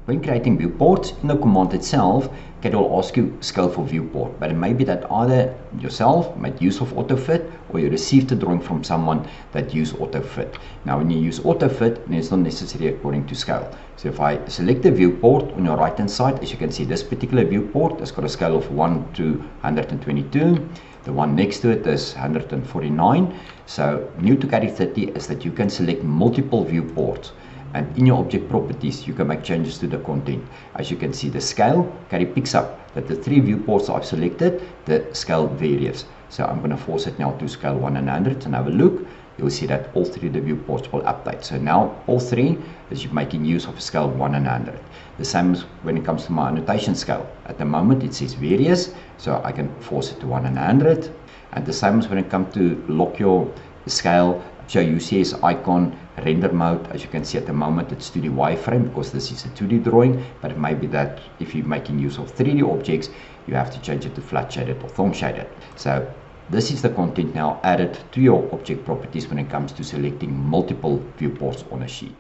When creating viewports, in the command itself, Caddie will ask you scale for viewport, but it may be that either yourself made use of AutoFit or you received a drawing from someone that used AutoFit. Now when you use AutoFit, then it's not necessarily according to scale. So if I select the viewport on your right hand side, as you can see, this particular viewport has got a scale of 1 to 122. The one next to it is 149. So new to Caddie 30 is that you can select multiple viewports. And in your object properties, you can make changes to the content. As you can see, the scale, Caddie picks up that the 3 viewports I've selected, the scale varies. So I'm going to force it now to scale 100 and have a look. You'll see that all 3 of the viewports will update. So now all 3 is making use of scale 100. The same as when it comes to my annotation scale. At the moment it says various, so I can force it to 100. And the same as when it comes to lock your scale, show UCS icon, render mode. As you can see at the moment it's 2D wireframe because this is a 2D drawing, but it may be that if you're making use of 3D objects, you have to change it to flat shaded or thumb shaded. So this is the content now added to your object properties when it comes to selecting multiple viewports on a sheet.